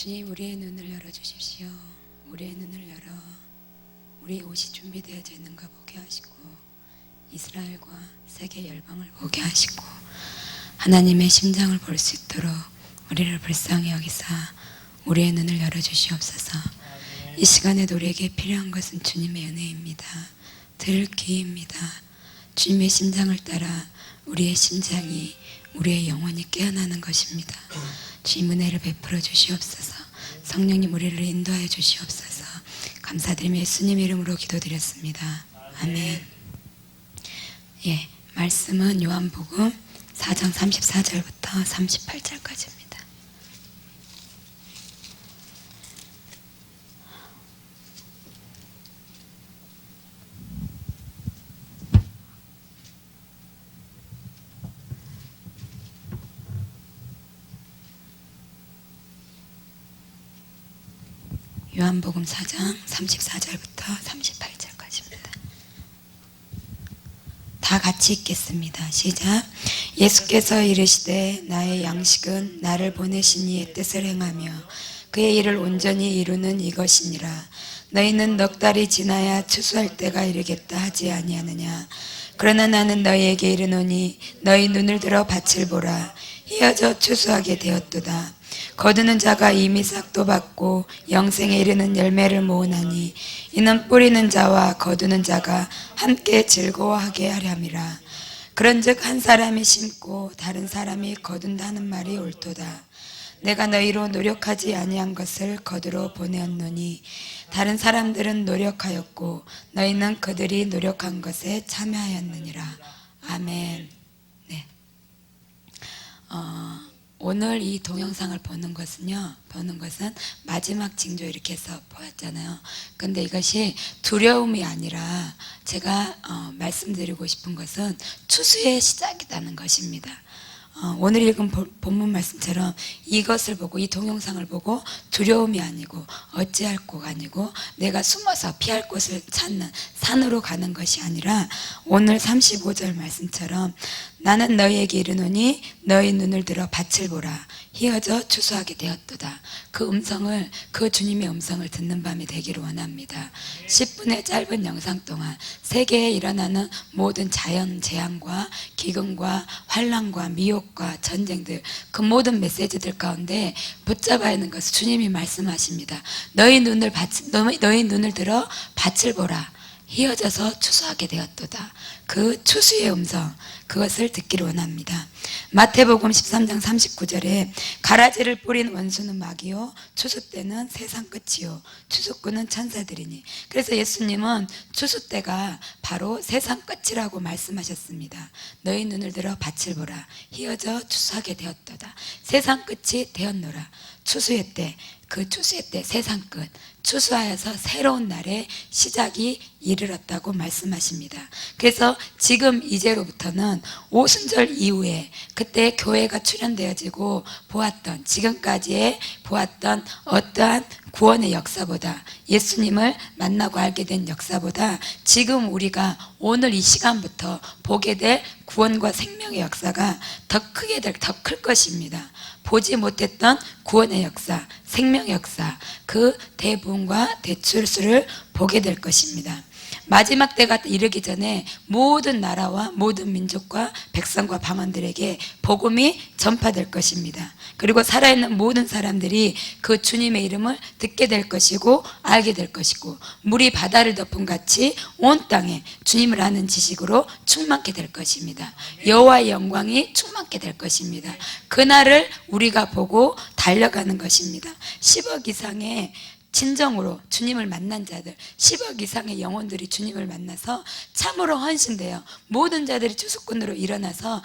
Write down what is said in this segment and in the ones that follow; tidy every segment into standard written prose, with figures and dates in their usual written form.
주님, 우리의 눈을 열어주십시오. 우리의 눈을 열어 우리의 옷이 준비되어져 있는 가 보게 하시고, 이스라엘과 세계 열방을 보게 하시고, 하나님의 심장을 볼 수 있도록 우리를 불쌍히 여기사 우리의 눈을 열어주시옵소서. 이 시간에도 우리에게 필요한 것은 주님의 은혜입니다. 들을 귀입니다. 주님의 심장을 따라 우리의 심장이, 우리의 영혼이 깨어나는 것입니다. 주님, 은혜를 베풀어 주시옵소서. 성령님, 우리를 인도하여 주시옵소서. 감사드리며 예수님 이름으로 기도드렸습니다. 아멘. 예, 말씀은 요한복음 4장 34절부터 38절까지입니다. 요한복음 4장 34절부터 38절까지입니다. 다 같이 읽겠습니다. 시작. 예수께서 이르시되 나의 양식은 나를 보내신 이의 뜻을 행하며 그의 일을 온전히 이루는 이것이니라. 너희는 넉 달이 지나야 추수할 때가 이르겠다 하지 아니하느냐. 그러나 나는 너희에게 이르노니 너희 눈을 들어 밭을 보라. 휘어져 추수하게 되었도다. 거두는 자가 이미 싹도 받고 영생에 이르는 열매를 모으나니 이는 뿌리는 자와 거두는 자가 함께 즐거워하게 하렴이라. 그런즉 한 사람이 심고 다른 사람이 거둔다는 말이 옳도다. 내가 너희로 노력하지 아니한 것을 거두러 보내었노니 다른 사람들은 노력하였고 너희는 그들이 노력한 것에 참여하였느니라. 아멘. 네. 오늘 이 동영상을 보는 것은 마지막 징조 이렇게 해서 보았잖아요. 근데 이것이 두려움이 아니라 제가 말씀드리고 싶은 것은 추수의 시작이라는 것입니다. 오늘 읽은 본문 말씀처럼 이것을 보고, 이 동영상을 보고 두려움이 아니고 어찌할 곳 아니고 내가 숨어서 피할 곳을 찾는 산으로 가는 것이 아니라 오늘 35절 말씀처럼 나는 너희에게 이르노니 너희 눈을 들어 밭을 보라. 휘어져 추수하게 되었도다. 그 음성을, 그 주님의 음성을 듣는 밤이 되기를 원합니다. 10분의 짧은 영상 동안 세계에 일어나는 모든 자연 재앙과 기근과 환난과 미혹과 전쟁들, 그 모든 메시지들 가운데 붙잡아야 하는 것을 주님이 말씀하십니다. 너희 눈을 들어 밭을 보라. 휘어져서 추수하게 되었도다. 그 추수의 음성, 그것을 듣기를 원합니다. 마태복음 13장 39절에 가라지를 뿌린 원수는 마귀요 추수 때는 세상 끝이요 추수꾼은 천사들이니. 그래서 예수님은 추수 때가 바로 세상 끝이라고 말씀하셨습니다. 너희 눈을 들어 밭을 보라. 휘어져 추수하게 되었도다. 세상 끝이 되었노라. 추수의 때, 그 추수의 때 세상 끝, 추수하여서 새로운 날의 시작이 이르렀다고 말씀하십니다. 그래서 지금 이제로부터는 오순절 이후에 그때 교회가 출현되어지고 보았던, 지금까지의 보았던 어떠한 구원의 역사보다, 예수님을 만나고 알게 된 역사보다 지금 우리가 오늘 이 시간부터 보게 될 구원과 생명의 역사가 더 클 것입니다. 보지 못했던 구원의 역사, 생명의 역사, 그 대부흥과 대출수를 보게 될 것입니다. 마지막 때가 이르기 전에 모든 나라와 모든 민족과 백성과 방언들에게 복음이 전파될 것입니다. 그리고 살아있는 모든 사람들이 그 주님의 이름을 듣게 될 것이고 알게 될 것이고, 물이 바다를 덮은 같이 온 땅에 주님을 아는 지식으로 충만케 될 것입니다. 여호와의 영광이 충만케 될 것입니다. 그날을 우리가 보고 달려가는 것입니다. 10억 이상의 진정으로 주님을 만난 자들, 10억 이상의 영혼들이 주님을 만나서 참으로 헌신되어 모든 자들이 추수꾼으로 일어나서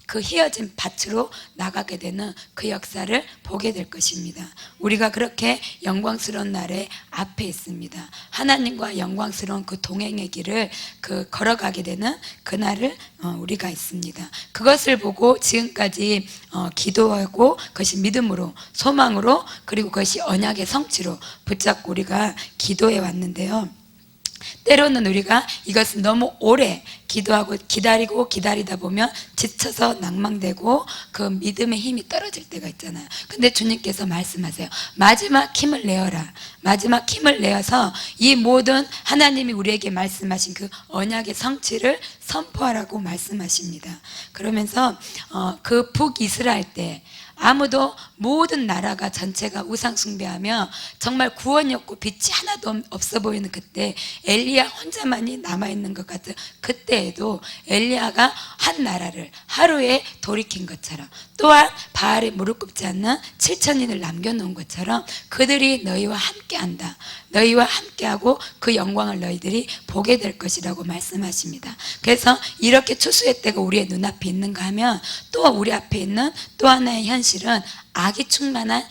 그 휘어진 밭으로 나가게 되는 그 역사를 보게 될 것입니다. 우리가 그렇게 영광스러운 날에 앞에 있습니다. 하나님과 영광스러운 그 동행의 길을 걸어가게 되는 그날을 우리가 있습니다. 그것을 보고 지금까지 기도하고 그것이 믿음으로, 소망으로, 그리고 그것이 언약의 성취로 붙잡고 우리가 기도해 왔는데요. 때로는 우리가 이것은 너무 오래 기도하고 기다리고 기다리다 보면 지쳐서 낭망되고 그 믿음의 힘이 떨어질 때가 있잖아요. 근데 주님께서 말씀하세요. 마지막 힘을 내어라. 마지막 힘을 내어서 이 모든 하나님이 우리에게 말씀하신 그 언약의 성취를 선포하라고 말씀하십니다. 그러면서 그 북이스라엘 때 아무도 모든 나라가 전체가 우상 숭배하며 정말 구원이 없고 빛이 하나도 없어 보이는 그때 엘리야 혼자만이 남아있는 것 같은 그때에도 엘리야가 한 나라를 하루에 돌이킨 것처럼, 또한 바알에 무릎 꿇지 않는 7천인을 남겨놓은 것처럼 그들이 너희와 함께한다. 너희와 함께하고 그 영광을 너희들이 보게 될 것이라고 말씀하십니다. 그래서 이렇게 추수의 때가 우리의 눈앞에 있는가 하면 또 우리 앞에 있는 또 하나의 현실은 악이 충만한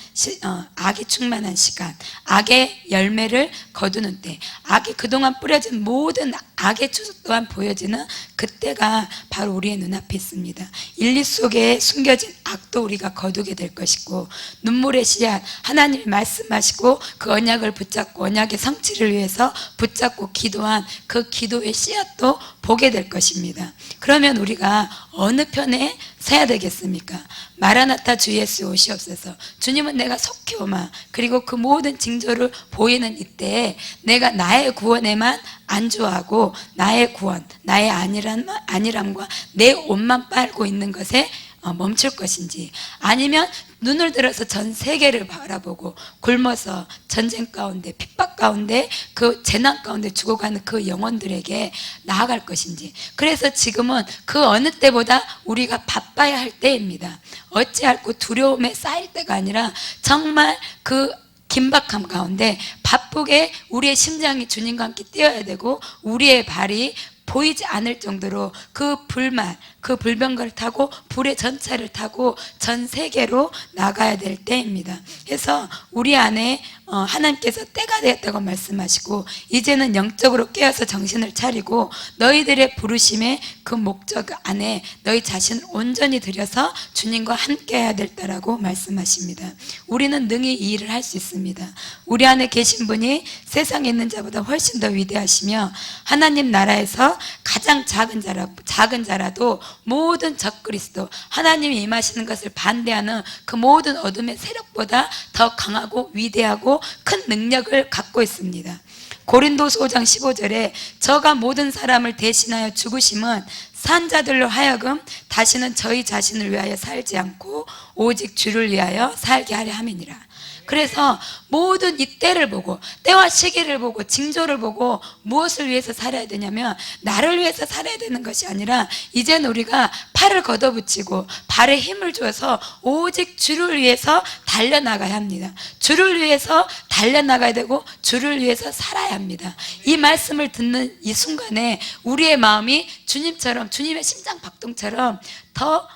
시간, 악의 열매를 거두는 때, 악이 그동안 뿌려진 모든 악의 추수 또한 보여지는 그때가 바로 우리의 눈앞에 있습니다. 인리 속에 숨겨진 악도 우리가 거두게 될 것이고, 눈물의 씨앗, 하나님이 말씀하시고 그 언약을 붙잡고 언약의 성취를 위해서 붙잡고 기도한 그 기도의 씨앗도 보게 될 것입니다. 그러면 우리가 어느 편에 서야 되겠습니까? 마라나타 주 예수 오시옵소서. 주님은 내가 속히 오마. 그리고 그 모든 징조를 보이는 이때에 내가 나의 구원에만 안주하고 나의 구원, 나의 안일함과 내 옷만 빨고 있는 것에 멈출 것인지, 아니면 눈을 들어서 전 세계를 바라보고 굶어서 전쟁 가운데 핍박 가운데 그 재난 가운데 죽어가는 그 영혼들에게 나아갈 것인지. 그래서 지금은 그 어느 때보다 우리가 바빠야 할 때입니다. 어찌할꼬 두려움에 쌓일 때가 아니라 정말 그 긴박함 가운데 바쁘게 우리의 심장이 주님과 함께 뛰어야 되고 우리의 발이 보이지 않을 정도로 그 불말, 그 불병거를 타고 불의 전차를 타고 전 세계로 나가야 될 때입니다. 그래서 우리 안에 하나님께서 때가 되었다고 말씀하시고, 이제는 영적으로 깨어서 정신을 차리고 너희들의 부르심의 그 목적 안에 너희 자신을 온전히 들여서 주님과 함께 해야 될 때라고 말씀하십니다. 우리는 능히 이 일을 할 수 있습니다. 우리 안에 계신 분이 세상에 있는 자보다 훨씬 더 위대하시며 하나님 나라에서 가장 작은 자라도 모든 적그리스도, 하나님이 임하시는 것을 반대하는 그 모든 어둠의 세력보다 더 강하고 위대하고 큰 능력을 갖고 있습니다. 고린도서 5장 15절에 저가 모든 사람을 대신하여 죽으심은 산자들로 하여금 다시는 저희 자신을 위하여 살지 않고 오직 주를 위하여 살게 하려 함이니라. 그래서 모든 이 때를 보고, 때와 시기를 보고, 징조를 보고 무엇을 위해서 살아야 되냐면 나를 위해서 살아야 되는 것이 아니라 이제는 우리가 팔을 걷어붙이고 발에 힘을 줘서 오직 주를 위해서 달려나가야 합니다. 주를 위해서 달려나가야 되고 주를 위해서 살아야 합니다. 이 말씀을 듣는 이 순간에 우리의 마음이 주님처럼, 주님의 심장 박동처럼 더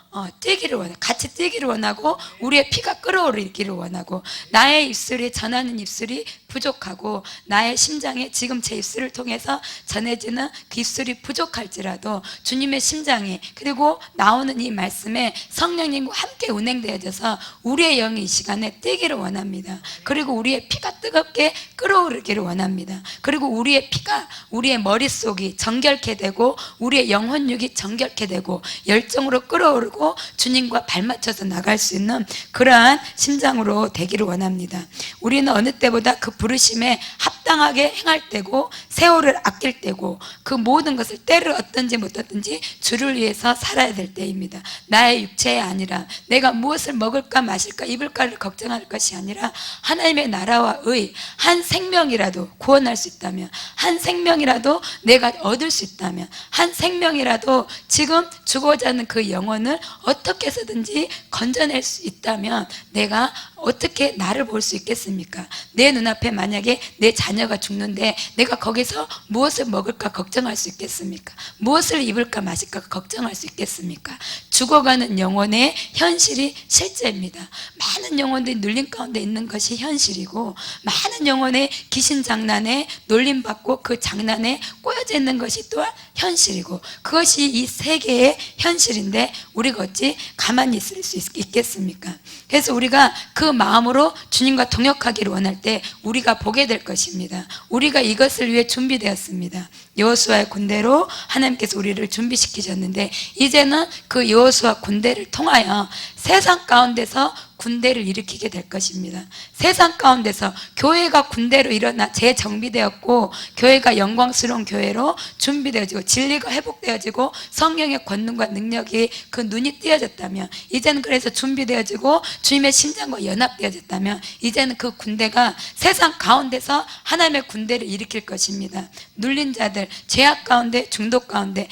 뛰기를 원해, 같이 뛰기를 원하고 우리의 피가 끓어오르기를 원하고, 나의 입술이 전하는 입술이 부족하고 나의 심장에 지금 제 입술을 통해서 전해지는 그 입술이 부족할지라도 주님의 심장이, 그리고 나오는 이 말씀에 성령님과 함께 운행되어져서 우리의 영이 이 시간에 뛰기를 원합니다. 그리고 우리의 피가 뜨겁게 끓어오르기를 원합니다. 그리고 우리의 피가, 우리의 머릿속이 정결케 되고 우리의 영혼육이 정결케 되고 열정으로 끓어오르고 주님과 발맞춰서 나갈 수 있는 그러한 심장으로 되기를 원합니다. 우리는 어느 때보다 그 부르심에 합당하게 행할 때고 세월을 아낄 때고 그 모든 것을 때를 얻든지 못 얻든지 주를 위해서 살아야 될 때입니다. 나의 육체에 아니라 내가 무엇을 먹을까 마실까 입을까를 걱정할 것이 아니라 하나님의 나라와 의, 한 생명이라도 구원할 수 있다면, 한 생명이라도 내가 얻을 수 있다면, 한 생명이라도 지금 죽어가지 않는 그 영혼을 어떻게 해서든지 건져낼 수 있다면 내가 어떻게 나를 볼 수 있겠습니까? 내 눈앞에 만약에 내 자녀가 죽는데 내가 거기서 무엇을 먹을까 걱정할 수 있겠습니까? 무엇을 입을까 마실까 걱정할 수 있겠습니까? 죽어가는 영혼의 현실이 실제입니다. 많은 영혼들이 눌림 가운데 있는 것이 현실이고, 많은 영혼의 귀신 장난에 놀림받고 그 장난에 꼬여져 있는 것이 또한 현실이고, 그것이 이 세계의 현실인데 우리가 어찌 가만히 있을 수 있겠습니까? 그래서 우리가 그 마음으로 주님과 동역하기를 원할 때 우리가 보게 될 것입니다. 우리가 이것을 위해 준비되었습니다. 여호수아의 군대로 하나님께서 우리를 준비시키셨는데 이제는 그 여호수아 군대를 통하여 세상 가운데서 군대를 일으키게 될 것입니다. 세상 가운데서 교회가 군대로 일어나 재정비되었고 교회가 영광스러운 교회로 준비되어지고 진리가 회복되어지고 성령의 권능과 능력이 그 눈이 띄어졌다면 이제는 그래서 준비되어지고 주님의 심장과 연합되어졌다면 이제는 그 군대가 세상 가운데서 하나님의 군대를 일으킬 것입니다. 눌린 자들, 죄악 가운데, 중독 가운데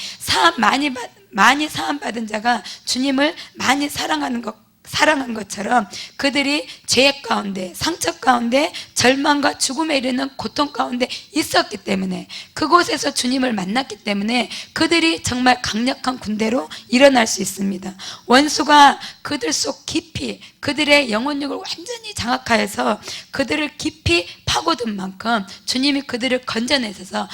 많이 사함받은 자가 주님을 많이 사랑한 것처럼 그들이 죄 가운데, 상처 가운데, 절망과 죽음에 이르는 고통 가운데 있었기 때문에 그곳에서 주님을 만났기 때문에 그들이 정말 강력한 군대로 일어날 수 있습니다. 원수가 그들 속 깊이 그들의 영혼력을 완전히 장악하여서 그들을 깊이 파고든 만큼 주님이 그들을 건져내셔서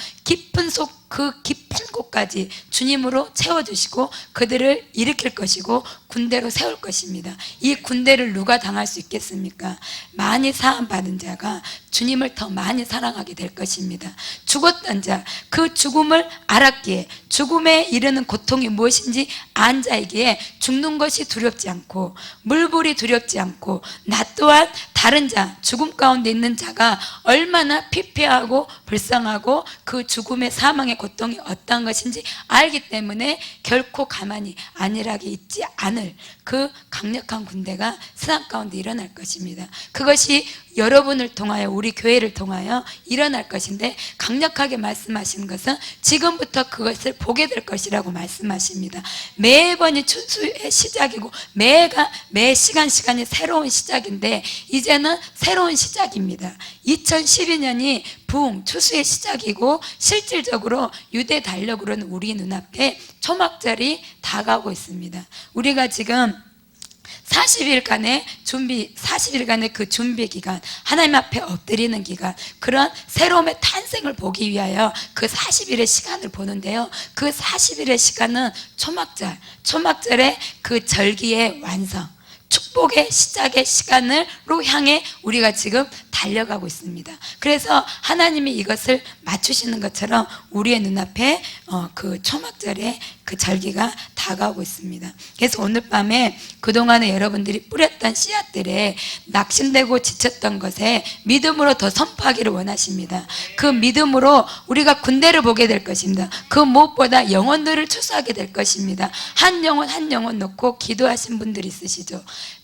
그 깊은 곳까지 주님으로 채워주시고 그들을 일으킬 것이고 군대로 세울 것입니다. 이 군대를 누가 당할 수 있겠습니까? 많이 사함받은 자가 주님을 더 많이 사랑하게 될 것입니다. 죽었던 자, 그 죽음을 알았기에 죽음에 이르는 고통이 무엇인지 안 자이기에 죽는 것이 두렵지 않고 물불이 두렵지 않고 나 또한 다른 자, 죽음 가운데 있는 자가 얼마나 피폐하고 불쌍하고 그 죽음의 사망의 고통이 어떠한 것인지 알기 때문에 결코 가만히 안일하게 있지 않을 그 강력한 군대가 세상 가운데 일어날 것입니다. 그것이 여러분을 통하여 우리 교회를 통하여 일어날 것인데 강력하게 말씀하시는 것은 지금부터 그것을 보게 될 것이라고 말씀하십니다. 매번이 추수의 시작이고 매 시간이 새로운 시작인데 이제는 새로운 시작입니다. 2012년이 부흥, 추수의 시작이고 실질적으로 유대 달력으로는 우리 눈앞에 초막절이 다가오고 있습니다. 우리가 지금 40일간의 그 준비 기간, 하나님 앞에 엎드리는 기간, 그런 새로움의 탄생을 보기 위하여 그 40일의 시간을 보는데요. 그 40일의 시간은 초막절의 그 절기의 완성, 축복의 시작의 시간으로 향해 우리가 지금 달려가고 있습니다. 그래서 하나님이 이것을 맞추시는 것처럼 우리의 눈앞에 그 초막절의 그 절기가 다가오고 있습니다. 그래서 오늘 밤에 그동안에 여러분들이 뿌렸던 씨앗들에 낙심되고 지쳤던 것에 믿음으로 더 선포하기를 원하십니다. 그 믿음으로 우리가 군대를 보게 될 것입니다. 그 무엇보다 영혼들을 추수하게 될 것입니다. 한 영혼 놓고 기도하신 분들이 있으시죠.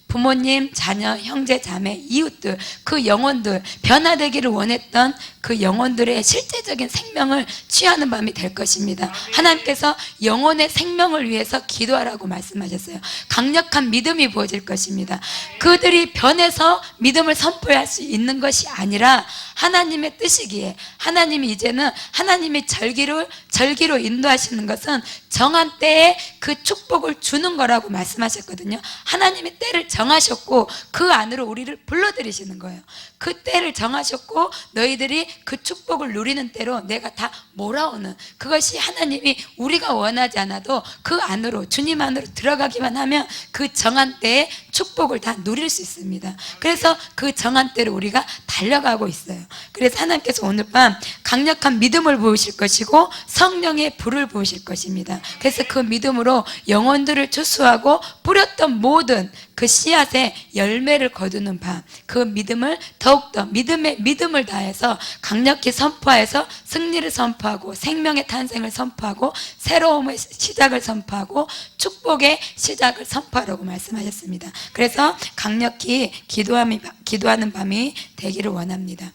부모님, 자녀, 형제, 자매, 이웃들, 그 영혼들, 변화되기를 원했던 그 영혼들의 실제적인 생명을 취하는 밤이 될 것입니다. 하나님께서 영혼의 생명을 위해서 기도하라고 말씀하셨어요. 강력한 믿음이 부어질 것입니다. 그들이 변해서 믿음을 선포할 수 있는 것이 아니라 하나님의 뜻이기에 하나님이 이제는 하나님이 절기로 인도하시는 것은 정한 때에 그 축복을 주는 거라고 말씀하셨거든요. 하나님이 때를 정하셨고 그 안으로 우리를 불러들이시는 거예요. 그 때를 정하셨고 너희들이 그 축복을 누리는 때로 내가 다 몰아오는, 그것이 하나님이 우리가 원하지 않아도 그 안으로, 주님 안으로 들어가기만 하면 그 정한 때에 축복을 다 누릴 수 있습니다. 그래서 그 정한 때로 우리가 달려가고 있어요. 그래서 하나님께서 오늘 밤 강력한 믿음을 부으실 것이고 성령의 불을 부으실 것입니다. 그래서 그 믿음으로 영혼들을 추수하고 뿌렸던 모든 그 씨앗에 열매를 거두는 밤, 그 믿음을 더욱더 믿음을 다해서 강력히 선포해서 승리를 선포하고 생명의 탄생을 선포하고 새로움의 시작을 선포하고 축복의 시작을 선포하라고 말씀하셨습니다. 그래서 강력히 기도하는 밤이 되기를 원합니다.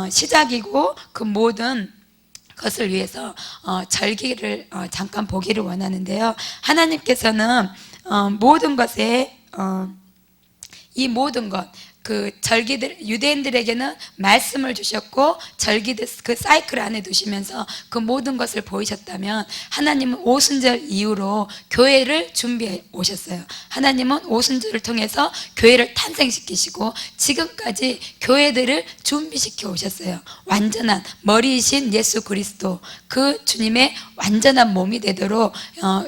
시작이고 그 모든 것을 위해서 절기를 잠깐 보기를 원하는데요. 하나님께서는 모든 것에 이 모든 것, 그 절기들, 유대인들에게는 말씀을 주셨고 절기들 그 사이클 안에 두시면서 그 모든 것을 보이셨다면 하나님은 오순절 이후로 교회를 준비해 오셨어요. 하나님은 오순절을 통해서 교회를 탄생시키시고 지금까지 교회들을 준비시켜 오셨어요. 완전한 머리이신 예수 그리스도, 그 주님의 완전한 몸이 되도록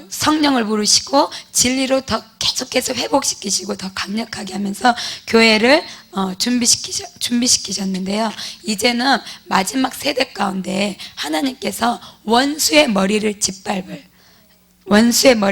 성령을 부르시고 진리로 더 계속해서 회복시키시고 더 강력하게 하면서 교회를 준비시키셨는데요. 이제는 마지막 세대 가운데 하나님께서 원수의 머리를 짓밟을, 원수의 머리